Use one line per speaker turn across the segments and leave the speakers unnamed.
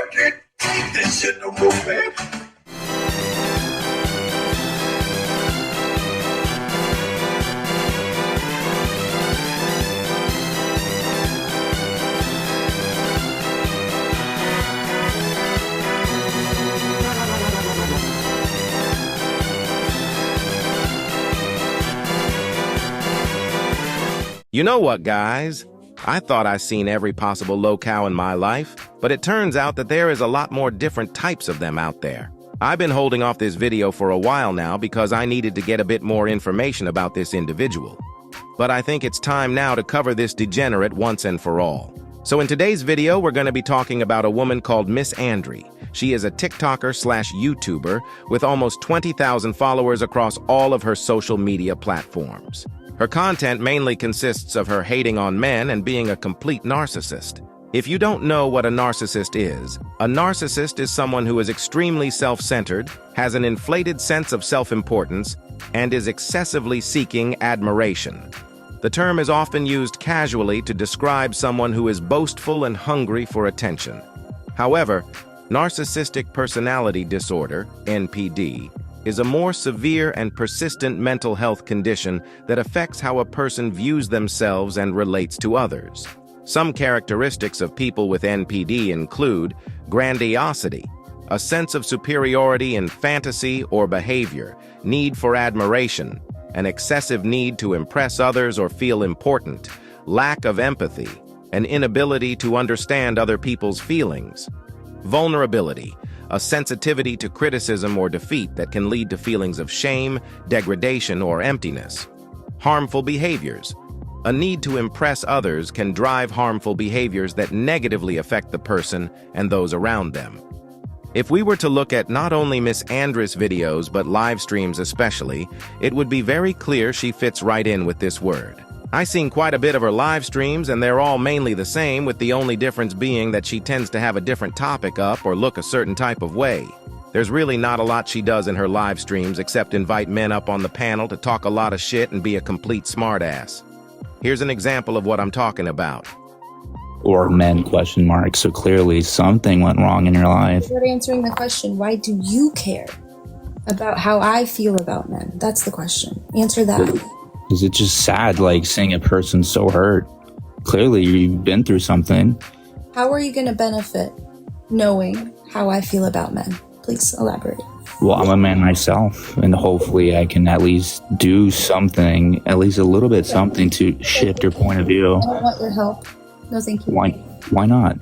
I can't take this shit no more, man.
You know what, guys? I thought I seen every possible locale in my life, but it turns out that there is a lot more different types of them out there. I've been holding off this video for a while now because I needed to get a bit more information about this individual. But I think it's time now to cover this degenerate once and for all. So in today's video, we're going to be talking about a woman called Miss Andry. She is a TikToker/YouTuber with almost 20,000 followers across all of her social media platforms. Her content mainly consists of her hating on men and being a complete narcissist. If you don't know what a narcissist is someone who is extremely self-centered, has an inflated sense of self-importance, and is excessively seeking admiration. The term is often used casually to describe someone who is boastful and hungry for attention. However, narcissistic personality disorder, NPD, is a more severe and persistent mental health condition that affects how a person views themselves and relates to others. Some characteristics of people with NPD include grandiosity, a sense of superiority in fantasy or behavior, need for admiration, an excessive need to impress others or feel important, lack of empathy, an inability to understand other people's feelings, vulnerability, a sensitivity to criticism or defeat that can lead to feelings of shame, degradation, or emptiness. Harmful behaviors. A need to impress others can drive harmful behaviors that negatively affect the person and those around them. If we were to look at not only Miss Andry's videos but live streams especially, it would be very clear she fits right in with this word. I've seen quite a bit of her live streams and they're all mainly the same, with the only difference being that she tends to have a different topic up or look a certain type of way. There's really not a lot she does in her live streams except invite men up on the panel to talk a lot of shit and be a complete smartass. Here's an example of what I'm talking about.
Or men, ? So clearly something went wrong in your life.
You're answering the question, why do you care about how I feel about men? That's the question. Answer that.
Is it just sad, like, seeing a person so hurt? Clearly, you've been through something.
How are you going to benefit knowing how I feel about men? Please elaborate.
Well, I'm a man myself, and hopefully I can at least do something, at least a little bit something to shift your point of view.
I don't want your help. No, thank you.
Why not?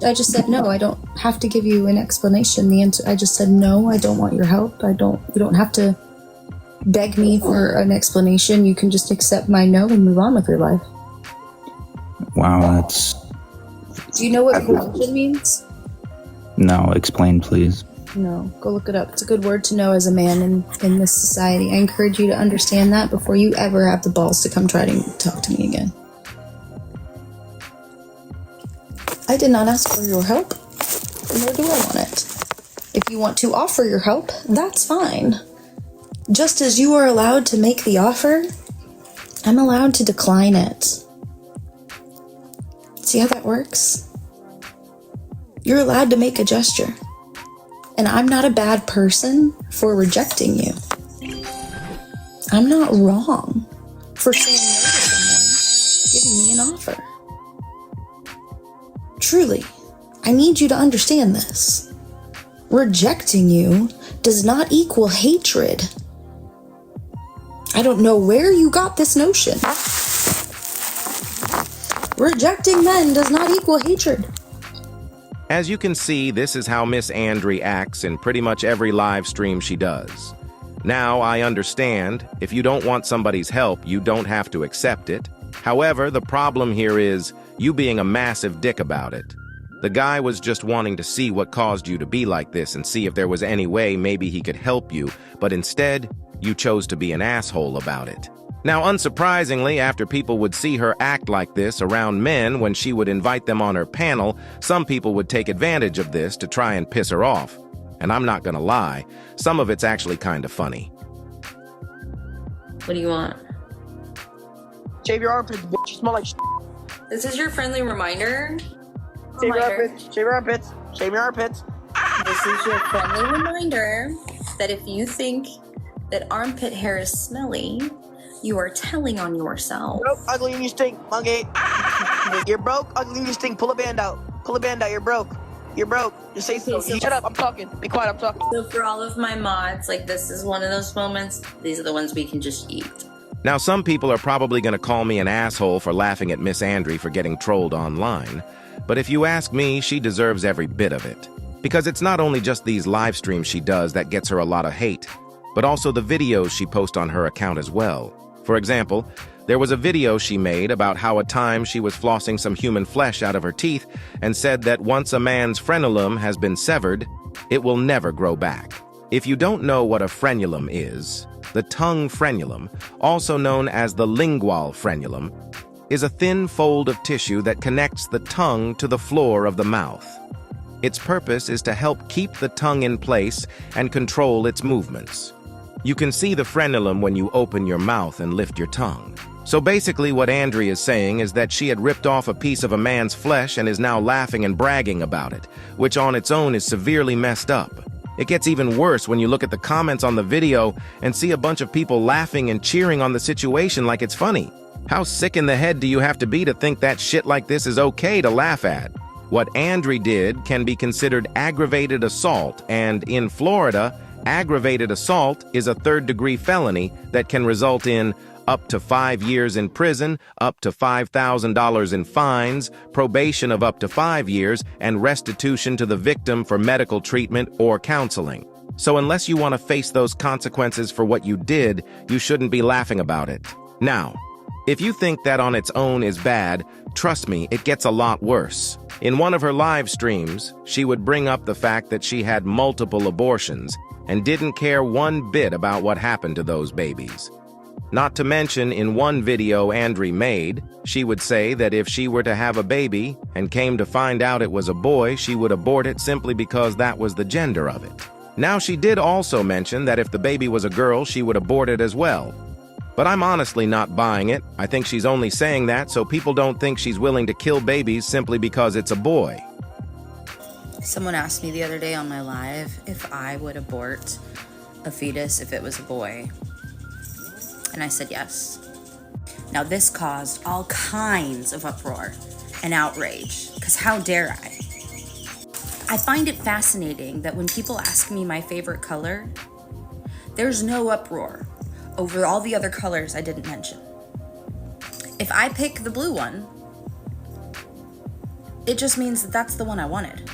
I just said no. I don't have to give you an explanation. The answer, I just said no, I don't want your help. You don't have to beg me for an explanation. You can just accept my no and move on with your life.
Wow, that's...
Do you know what religion means?
No, explain, please.
No, go look it up. It's a good word to know as a man in this society. I encourage you to understand that before you ever have the balls to come try to talk to me again. I did not ask for your help, nor do I want it. If you want to offer your help, that's fine. Just as you are allowed to make the offer, I'm allowed to decline it. See how that works? You're allowed to make a gesture. And I'm not a bad person for rejecting you. I'm not wrong for saying no to someone giving me an offer. Truly, I need you to understand this. Rejecting you does not equal hatred. I don't know where you got this notion. Rejecting men does not equal hatred.
As you can see, this is how Miss Andry acts in pretty much every live stream she does. Now, I understand, if you don't want somebody's help, you don't have to accept it. However, the problem here is you being a massive dick about it. The guy was just wanting to see what caused you to be like this and see if there was any way maybe he could help you, but instead, you chose to be an asshole about it. Now, unsurprisingly, after people would see her act like this around men when she would invite them on her panel, some people would take advantage of this to try and piss her off. And I'm not gonna lie, some of it's actually kind of funny.
What do you want?
Shave your armpits, bitch. You smell like shit.
This is your friendly reminder?
Shave your
reminder.
armpits. Shave your armpits. Shave your armpits.
This is your friendly reminder that if you think that armpit hair is smelly, you are telling on yourself.
Broke, ugly, and you stink, monkey. You're broke, ugly, and you stink. Pull a band out. Pull a band out. You're broke. You're broke. Just say so. Shut up. I'm talking. Be quiet. I'm talking.
So for all of my mods, like this is one of those moments. These are the ones we can just eat.
Now, some people are probably going to call me an asshole for laughing at Miss Andry for getting trolled online. But if you ask me, she deserves every bit of it. Because it's not only just these live streams she does that gets her a lot of hate, but also the videos she posts on her account as well. For example, there was a video she made about how at times she was flossing some human flesh out of her teeth and said that once a man's frenulum has been severed, it will never grow back. If you don't know what a frenulum is, the tongue frenulum, also known as the lingual frenulum, is a thin fold of tissue that connects the tongue to the floor of the mouth. Its purpose is to help keep the tongue in place and control its movements. You can see the frenulum when you open your mouth and lift your tongue. So basically what Andry is saying is that she had ripped off a piece of a man's flesh and is now laughing and bragging about it, which on its own is severely messed up. It gets even worse when you look at the comments on the video and see a bunch of people laughing and cheering on the situation like it's funny. How sick in the head do you have to be to think that shit like this is okay to laugh at? What Andry did can be considered aggravated assault, and in Florida, aggravated assault is a third-degree felony that can result in up to 5 years in prison, up to $5,000 in fines, probation of up to 5 years, and restitution to the victim for medical treatment or counseling. So unless you want to face those consequences for what you did, you shouldn't be laughing about it. Now, if you think that on its own is bad, trust me, it gets a lot worse. In one of her live streams, she would bring up the fact that she had multiple abortions and didn't care one bit about what happened to those babies. Not to mention, in one video Andry made, she would say that if she were to have a baby and came to find out it was a boy, she would abort it simply because that was the gender of it. Now, she did also mention that if the baby was a girl, she would abort it as well. But I'm honestly not buying it. I think she's only saying that so people don't think she's willing to kill babies simply because it's a boy.
Someone asked me the other day on my live if I would abort a fetus if it was a boy. And I said yes. Now this caused all kinds of uproar and outrage, because how dare I? I find it fascinating that when people ask me my favorite color, there's no uproar over all the other colors I didn't mention. If I pick the blue one, it just means that that's the one I wanted.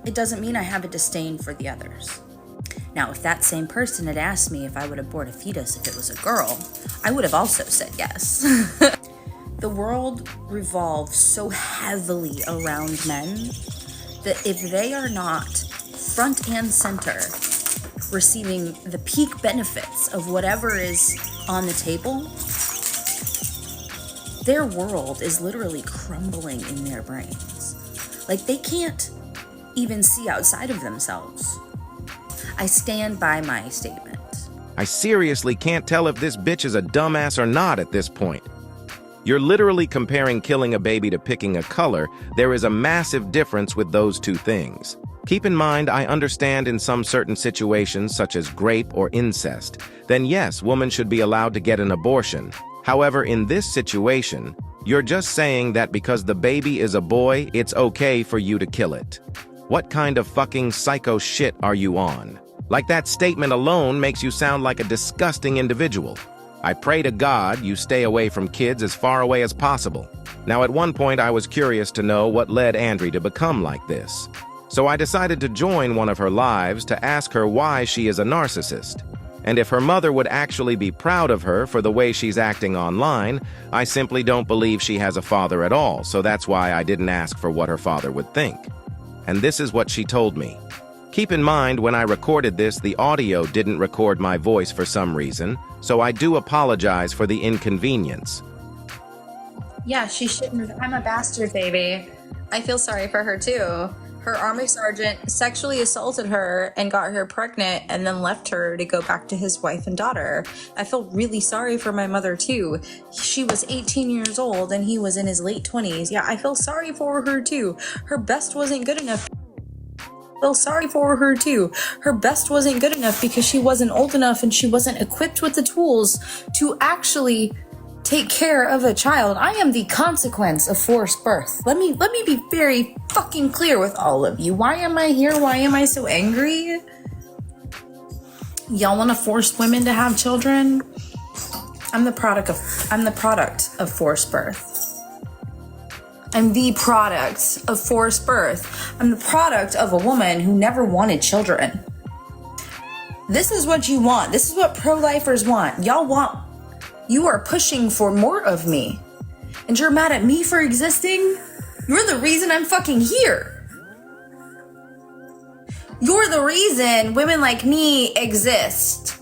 It doesn't mean I have a disdain for the others. Now, if that same person had asked me if I would abort a fetus if it was a girl, I would have also said yes. The world revolves so heavily around men that if they are not front and center receiving the peak benefits of whatever is on the table, their world is literally crumbling in their brains. Like, they can't even see outside of themselves. I stand by my statement.
I seriously can't tell if this bitch is a dumbass or not at this point. You're literally comparing killing a baby to picking a color. There is a massive difference with those two things. Keep in mind, I understand in some certain situations, such as rape or incest, then yes, women should be allowed to get an abortion. However, in this situation, you're just saying that because the baby is a boy, it's okay for you to kill it. What kind of fucking psycho shit are you on? Like, that statement alone makes you sound like a disgusting individual. I pray to God you stay away from kids as far away as possible. Now, at one point I was curious to know what led Andry to become like this. So I decided to join one of her lives to ask her why she is a narcissist. And if her mother would actually be proud of her for the way she's acting online, I simply don't believe she has a father at all, so that's why I didn't ask for what her father would think. And this is what she told me. Keep in mind, when I recorded this, the audio didn't record my voice for some reason, so I do apologize for the inconvenience.
Yeah, she shouldn't have. I'm a bastard baby. I feel sorry for her too. Her army sergeant sexually assaulted her and got her pregnant and then left her to go back to his wife and daughter. I feel really sorry for my mother too. She was 18 years old and he was in his late 20s. Yeah, I feel sorry for her too. Her best wasn't good enough. I feel sorry for her too. Her best wasn't good enough because she wasn't old enough and she wasn't equipped with the tools to actually take care of a child. I am the consequence of forced birth. Let me be very fucking clear with all of you. Why am I here? Why am I so angry? Y'all want to force women to have children? I'm the product of forced birth. I'm the product of forced birth. I'm the product of a woman who never wanted children. This is what you want. This is what pro-lifers want. You are pushing for more of me. And you're mad at me for existing? You're the reason I'm fucking here. You're the reason women like me exist.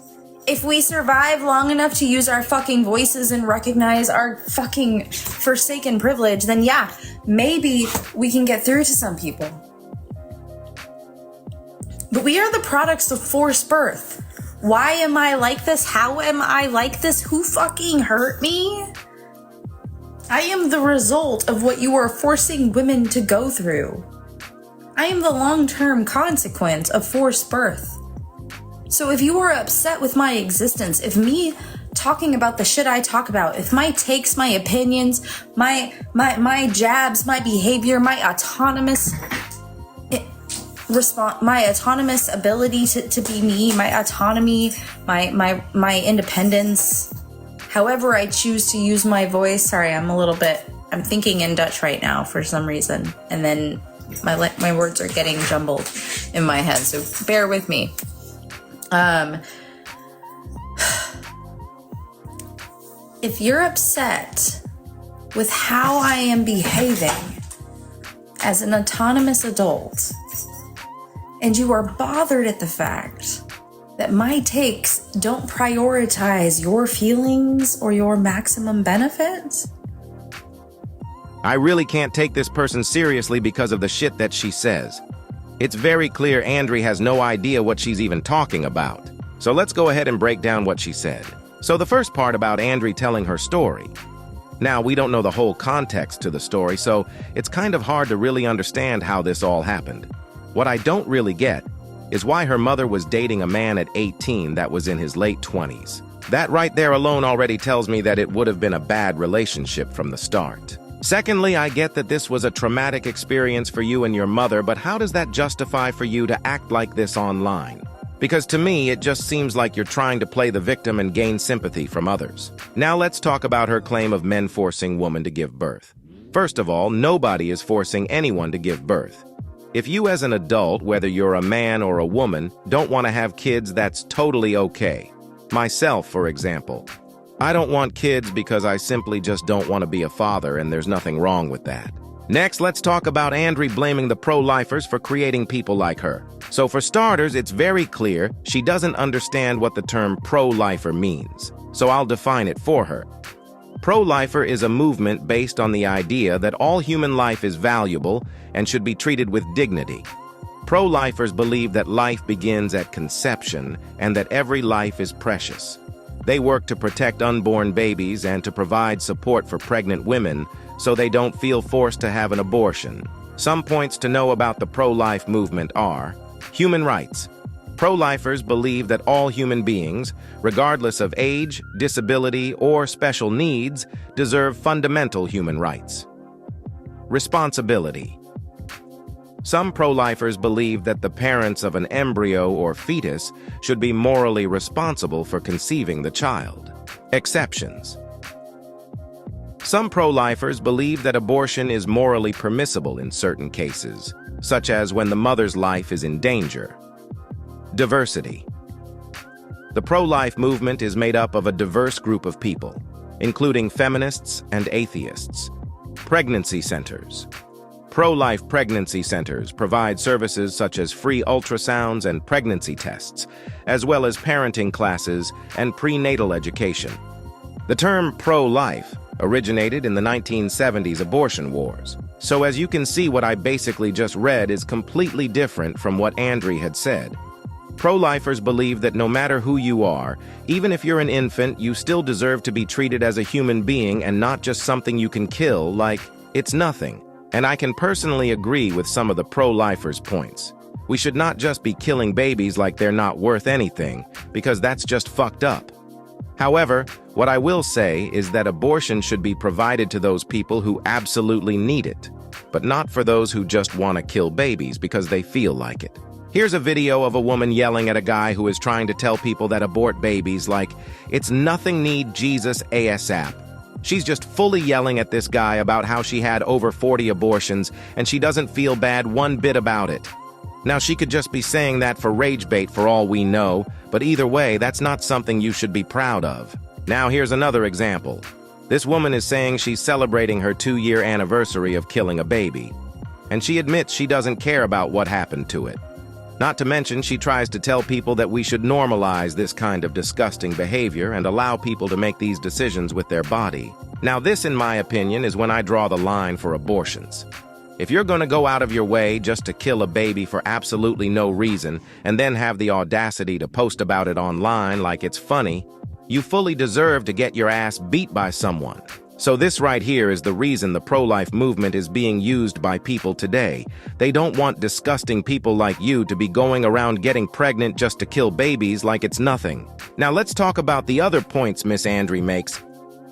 If we survive long enough to use our fucking voices and recognize our fucking forsaken privilege, then yeah, maybe we can get through to some people. But we are the products of forced birth. Why am I like this? How am I like this? Who fucking hurt me? I am the result of what you are forcing women to go through. I am the long-term consequence of forced birth. So if you are upset with my existence, if me talking about the shit I talk about, if my takes, my opinions, my jabs, my behavior, my autonomous ability to be me, my autonomy, my independence, however I choose to use my voice. Sorry, I'm thinking in Dutch right now for some reason, and then my words are getting jumbled in my head, so bear with me. If you're upset with how I am behaving as an autonomous adult, and you are bothered at the fact that my takes don't prioritize your feelings or your maximum benefit,
I really can't take this person seriously because of the shit that she says. It's very clear Andry has no idea what she's even talking about. So let's go ahead and break down what she said. So the first part about Andry telling her story. Now, we don't know the whole context to the story, so it's kind of hard to really understand how this all happened. What I don't really get is why her mother was dating a man at 18 that was in his late 20s. That right there alone already tells me that it would have been a bad relationship from the start. Secondly, I get that this was a traumatic experience for you and your mother, but how does that justify for you to act like this online? Because to me, it just seems like you're trying to play the victim and gain sympathy from others. Now let's talk about her claim of men forcing women to give birth. First of all, nobody is forcing anyone to give birth. If you as an adult, whether you're a man or a woman, don't want to have kids, that's totally okay. Myself, for example. I don't want kids because I simply just don't want to be a father, and there's nothing wrong with that. Next, let's talk about Andry blaming the pro-lifers for creating people like her. So for starters, it's very clear she doesn't understand what the term pro-lifer means. So I'll define it for her. Pro-lifer is a movement based on the idea that all human life is valuable and should be treated with dignity. Pro-lifers believe that life begins at conception and that every life is precious. They work to protect unborn babies and to provide support for pregnant women so they don't feel forced to have an abortion. Some points to know about the pro-life movement are human rights. Pro-lifers believe that all human beings, regardless of age, disability, or special needs, deserve fundamental human rights. Responsibility. Some pro-lifers believe that the parents of an embryo or fetus should be morally responsible for conceiving the child. Exceptions. Some pro-lifers believe that abortion is morally permissible in certain cases, such as when the mother's life is in danger. Diversity. The pro-life movement is made up of a diverse group of people, including feminists and atheists. Pregnancy centers. Pro-life pregnancy centers provide services such as free ultrasounds and pregnancy tests, as well as parenting classes and prenatal education. The term pro-life originated in the 1970s abortion wars. So as you can see, what I basically just read is completely different from what Andry had said. Pro-lifers believe that no matter who you are, even if you're an infant, you still deserve to be treated as a human being and not just something you can kill, like it's nothing. And I can personally agree with some of the pro-lifers' points. We should not just be killing babies like they're not worth anything, because that's just fucked up. However, what I will say is that abortion should be provided to those people who absolutely need it, but not for those who just want to kill babies because they feel like it. Here's a video of a woman yelling at a guy who is trying to tell people that abort babies like, it's nothing, need Jesus ASAP. She's just fully yelling at this guy about how she had over 40 abortions and she doesn't feel bad one bit about it. Now, she could just be saying that for rage bait for all we know, but either way, that's not something you should be proud of. Now, here's another example. This woman is saying she's celebrating her 2-year anniversary of killing a baby, and she admits she doesn't care about what happened to it. Not to mention, she tries to tell people that we should normalize this kind of disgusting behavior and allow people to make these decisions with their body. Now, this, in my opinion, is when I draw the line for abortions. If you're going to go out of your way just to kill a baby for absolutely no reason and then have the audacity to post about it online like it's funny, you fully deserve to get your ass beat by someone. So this right here is the reason the pro-life movement is being used by people today. They don't want disgusting people like you to be going around getting pregnant just to kill babies like it's nothing. Now let's talk about the other points Miss Andry makes.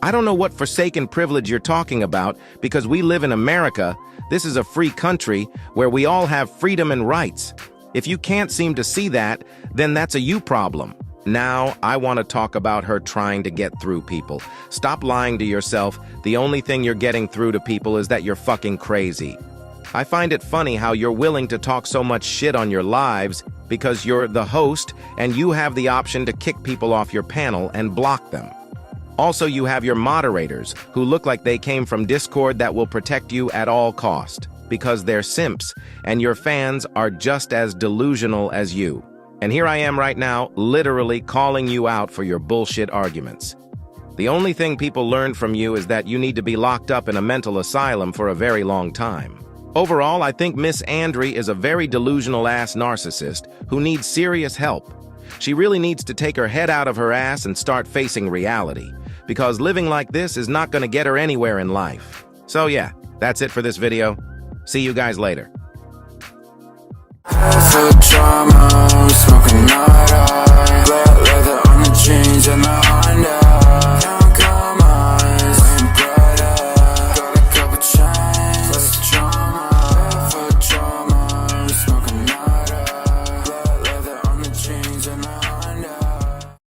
I don't know what forsaken privilege you're talking about, because we live in America. This is a free country where we all have freedom and rights. If you can't seem to see that, then that's a you problem. Now, I want to talk about her trying to get through people. Stop lying to yourself. The only thing you're getting through to people is that you're fucking crazy. I find it funny how you're willing to talk so much shit on your lives because you're the host and you have the option to kick people off your panel and block them. Also, you have your moderators who look like they came from Discord that will protect you at all cost because they're simps, and your fans are just as delusional as you. And here I am right now, literally calling you out for your bullshit arguments. The only thing people learned from you is that you need to be locked up in a mental asylum for a very long time. Overall, I think Miss Andry is a very delusional-ass narcissist who needs serious help. She really needs to take her head out of her ass and start facing reality, because living like this is not going to get her anywhere in life. So yeah, that's it for this video. See you guys later.
For drama, smoking